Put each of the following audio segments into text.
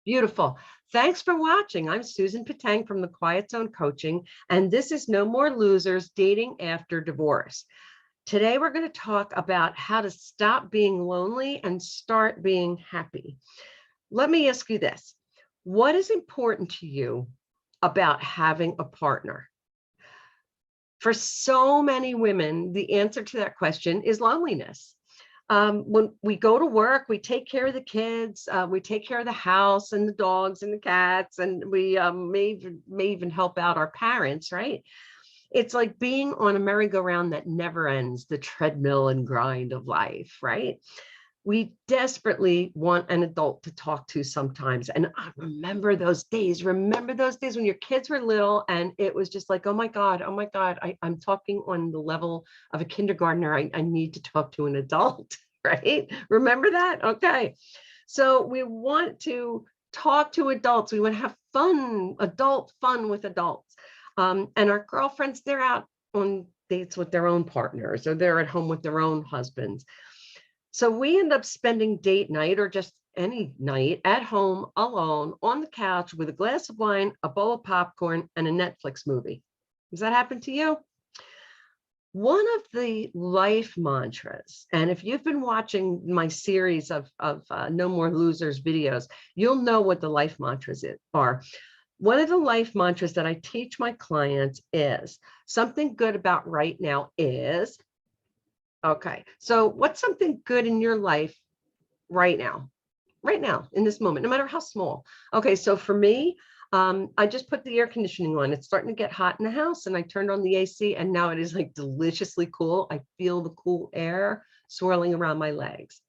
Beautiful. Thanks for watching. I'm Susan Patang from the Quiet Zone Coaching, and this is No More Losers Dating After Divorce. Today, we're going to talk about how to stop being lonely and start being happy. Let me ask you this. What is important to you about having a partner? For so many women, the answer to that question is loneliness. When we go to work, we take care of the kids, we take care of the house and the dogs and the cats, and we may even help out our parents, right? It's like being on a merry-go-round that never ends, the treadmill and grind of life, right? We desperately want an adult to talk to sometimes. And I remember those days. Remember those days when your kids were little and it was just like, oh my God, I'm talking on the level of a kindergartner. I need to talk to an adult, right? Remember that? Okay. So we want to talk to adults. We want to have fun, adult fun with adults. And our girlfriends, they're out on dates with their own partners, or they're at home with their own husbands. So we end up spending date night or just any night at home alone on the couch with a glass of wine, a bowl of popcorn, and a Netflix movie. Does that happen to you? One of the life mantras, and if you've been watching my series of No More Losers videos, you'll know what the life mantras are. One of the life mantras that I teach my clients is something good about right now is. Okay, so what's something good in your life right now in this moment, no matter how small? Okay, so for me, I just put the air conditioning on. It's starting to get hot in the house, and I turned on the AC, and now it is like deliciously cool. I feel the cool air swirling around my legs.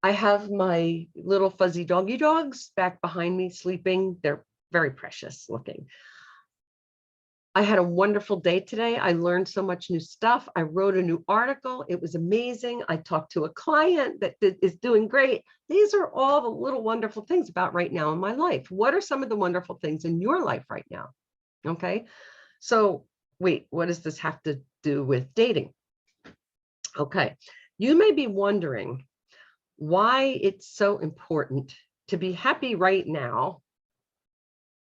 I have my little fuzzy doggy dogs back behind me sleeping. They're very precious looking. I had a wonderful day today. I learned so much new stuff. I wrote a new article. It was amazing. I talked to a client that is doing great. These are all the little wonderful things about right now in my life. What are some of the wonderful things in your life right now? Okay. So wait, what does this have to do with dating? Okay. You may be wondering why it's so important to be happy right now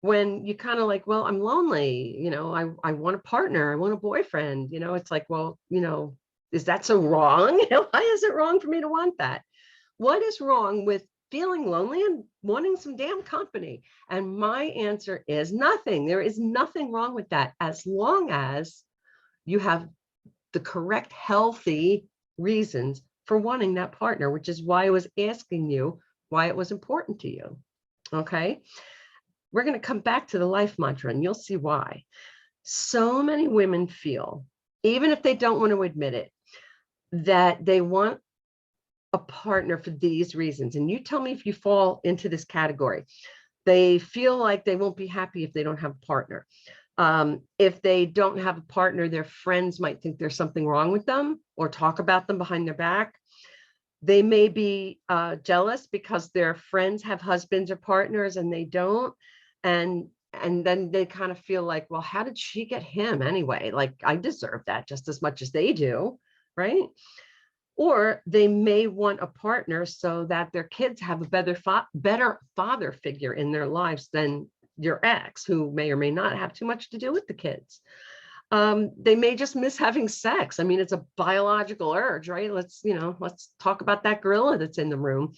when you kind of like, well, I'm lonely, I want a partner, I want a boyfriend, it's like, well, is that so wrong? Why is it wrong for me to want that? What is wrong with feeling lonely and wanting some damn company? And my answer is nothing. There is nothing wrong with that, as long as you have the correct, healthy reasons for wanting that partner, which is why I was asking you why it was important to you. Okay. We're going to come back to the life mantra, and you'll see why. So many women feel, even if they don't want to admit it, that they want a partner for these reasons. And you tell me if you fall into this category. They feel like they won't be happy if they don't have a partner. If they don't have a partner, their friends might think there's something wrong with them or talk about them behind their back. They may be jealous because their friends have husbands or partners and they don't. And then they kind of feel like, well, how did she get him anyway? Like, I deserve that just as much as they do, right? Or they may want a partner so that their kids have a better father figure in their lives than your ex, who may or may not have too much to do with the kids. They may just miss having sex. I mean, it's a biological urge, right? Let's talk about that gorilla that's in the room.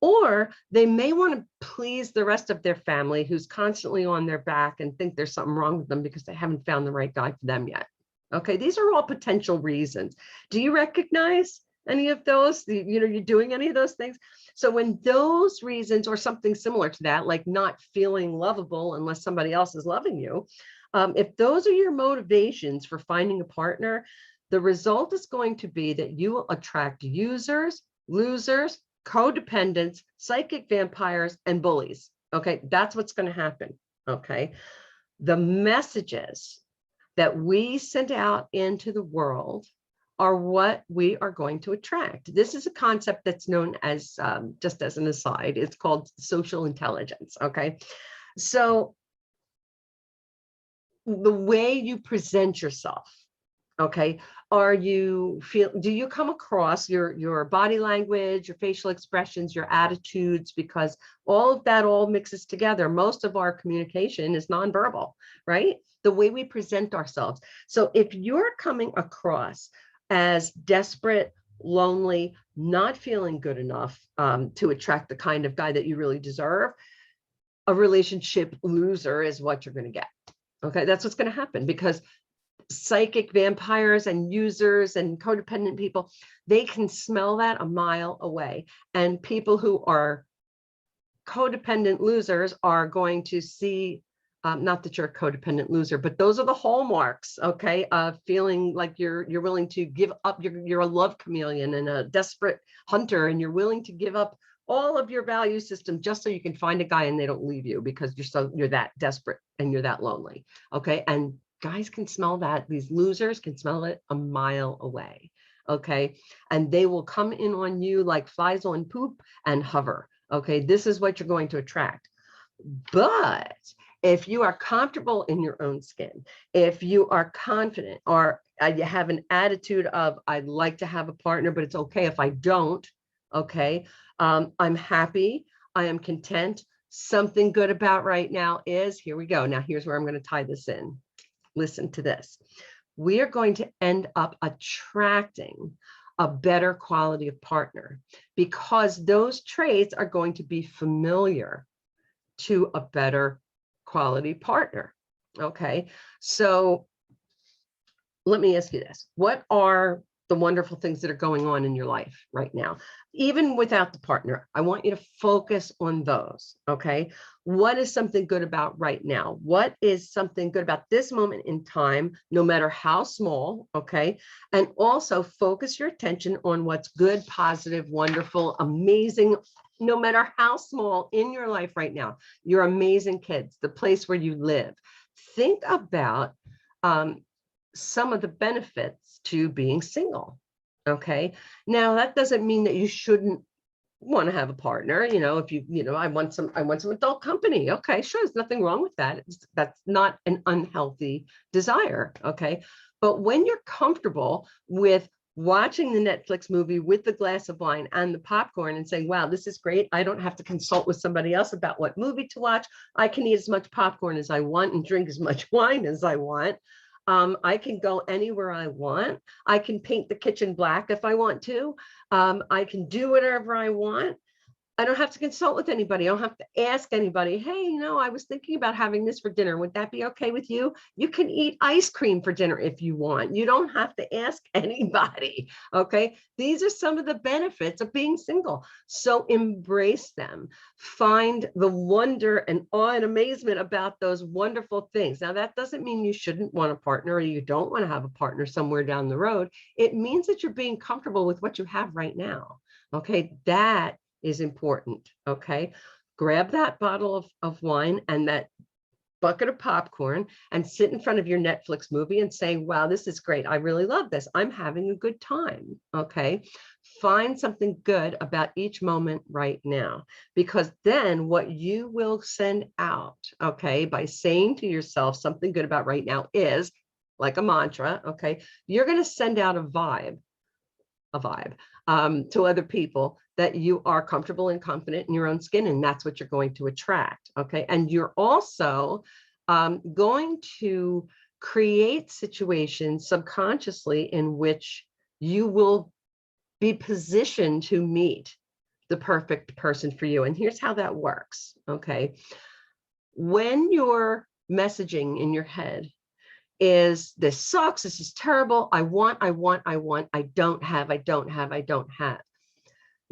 Or they may want to please the rest of their family who's constantly on their back and think there's something wrong with them because they haven't found the right guy for them yet. Okay, these are all potential reasons. Do you recognize any of those? You're doing any of those things? So when those reasons or something similar to that, like not feeling lovable unless somebody else is loving you, if those are your motivations for finding a partner, the result is going to be that you will attract users, losers, codependents, psychic vampires, and bullies. Okay, that's what's going to happen. Okay, the messages that we send out into the world are what we are going to attract. This is a concept that's known as, just as an aside, it's called social intelligence. Okay, so the way you present yourself, Okay. Do you come across your body language, your facial expressions, your attitudes, because all of that all mixes together. Most of our communication is nonverbal, right? The way we present ourselves. So if you're coming across as desperate, lonely, not feeling good enough to attract the kind of guy that you really deserve, a relationship loser is what you're going to get. Okay, that's what's going to happen, because psychic vampires and users and codependent people, they can smell that a mile away. And people who are codependent losers are going to see, not that you're a codependent loser, but those are the hallmarks, okay, of feeling like you're willing to give up. You're a love chameleon and a desperate hunter, and you're willing to give up all of your value system just so you can find a guy and they don't leave you because you're that desperate and you're that lonely. Okay. And guys can smell that. These losers can smell it a mile away. Okay. And they will come in on you like flies on poop and hover. Okay. This is what you're going to attract. But if you are comfortable in your own skin, if you are confident, or you have an attitude of, I'd like to have a partner, but it's okay if I don't. Okay. I'm happy. I am content. Something good about right now is, here we go. Now, here's where I'm going to tie this in. Listen to this. We are going to end up attracting a better quality of partner because those traits are going to be familiar to a better quality partner. Okay. So let me ask you this. What are the wonderful things that are going on in your life right now? Even without the partner, I want you to focus on those. Okay. What is something good about right now? What is something good about this moment in time, no matter how small? Okay. And also focus your attention on what's good, positive, wonderful, amazing, no matter how small in your life right now. Your amazing kids, the place where you live. Think about some of the benefits to being single. Okay. Now that doesn't mean that you shouldn't want to have a partner. If I want some adult company. Okay, sure. There's nothing wrong with that. That's not an unhealthy desire. Okay. But when you're comfortable with watching the Netflix movie with the glass of wine and the popcorn and saying, wow, this is great. I don't have to consult with somebody else about what movie to watch. I can eat as much popcorn as I want and drink as much wine as I want. I can go anywhere I want. I can paint the kitchen black if I want to. I can do whatever I want. I don't have to consult with anybody. I don't have to ask anybody, hey, I was thinking about having this for dinner. Would that be okay with you? You can eat ice cream for dinner if you want. You don't have to ask anybody. Okay. These are some of the benefits of being single. So embrace them. Find the wonder and awe and amazement about those wonderful things. Now, that doesn't mean you shouldn't want a partner or you don't want to have a partner somewhere down the road. It means that you're being comfortable with what you have right now. Okay. That is important. Okay. Grab that bottle of wine and that bucket of popcorn and sit in front of your Netflix movie and say, wow, this is great. I really love this. I'm having a good time. Okay. Find something good about each moment right now, because then what you will send out, okay, by saying to yourself something good about right now is like a mantra. Okay. You're going to send out a vibe to other people that you are comfortable and confident in your own skin, and that's what you're going to attract. Okay. And you're also going to create situations subconsciously in which you will be positioned to meet the perfect person for you. And here's how that works. Okay. When you're messaging in your head is, this sucks, this is terrible, I want, I don't have.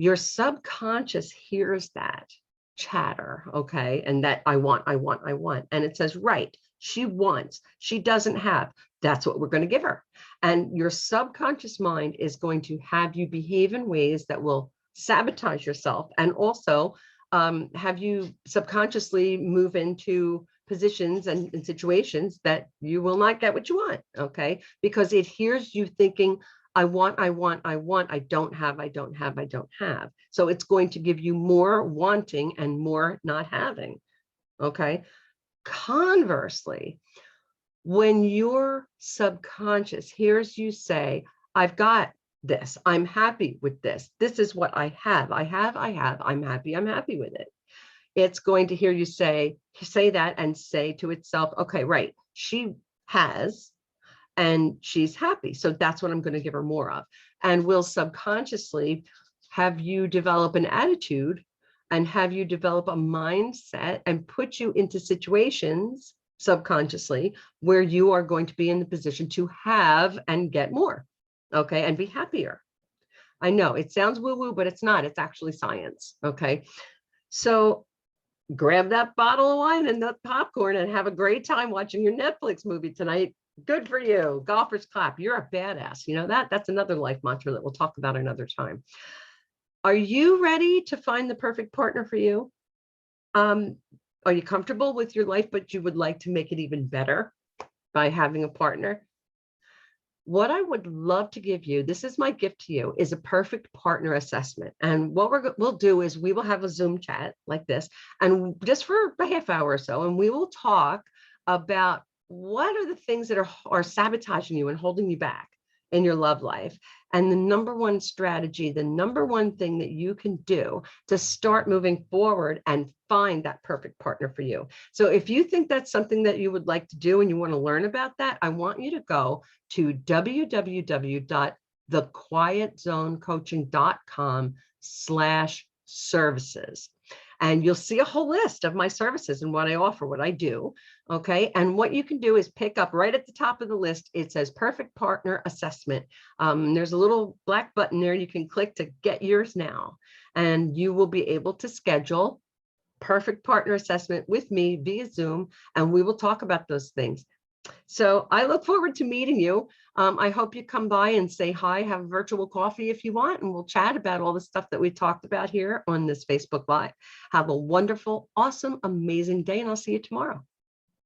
Your subconscious hears that chatter, okay? And that I want. And it says, right, she wants, she doesn't have. That's what we're going to give her. And your subconscious mind is going to have you behave in ways that will sabotage yourself and also have you subconsciously move into positions and situations that you will not get what you want, okay? Because it hears you thinking, I want, I don't have. So it's going to give you more wanting and more not having, okay? Conversely, When your subconscious hears you say, I've got this, I'm happy with this, this is what I have, I'm happy with it. It's going to hear you say that and say to itself, okay, right, she has, and she's happy. So that's what I'm going to give her more of. And will subconsciously have you develop an attitude and have you develop a mindset and put you into situations subconsciously where you are going to be in the position to have and get more. Okay. And be happier. I know it sounds woo woo, but it's not. It's actually science. Okay. So grab that bottle of wine and the popcorn and have a great time watching your Netflix movie tonight. Good for you. Golfers clap. You're a badass. You know that? That's another life mantra that we'll talk about another time. Are you ready to find the perfect partner for you? Are you comfortable with your life, but you would like to make it even better by having a partner? What I would love to give you, this is my gift to you, is a perfect partner assessment. And what we'll do is we will have a Zoom chat like this, and just for a half hour or so, and we will talk about what are the things that are sabotaging you and holding you back in your love life. And the number one strategy, the number one thing that you can do to start moving forward and find that perfect partner for you. So if you think that's something that you would like to do and you want to learn about that, I want you to go to www.thequietzonecoaching.com/services. And you'll see a whole list of my services and what I offer, what I do. Okay. And what you can do is pick up right at the top of the list. It says perfect partner assessment. There's a little black button there you can click to get yours now. And you will be able to schedule perfect partner assessment with me via Zoom. And we will talk about those things. So I look forward to meeting you. I hope you come by and say hi, have a virtual coffee if you want, and we'll chat about all the stuff that we talked about here on this Facebook Live. Have a wonderful, awesome, amazing day, and I'll see you tomorrow.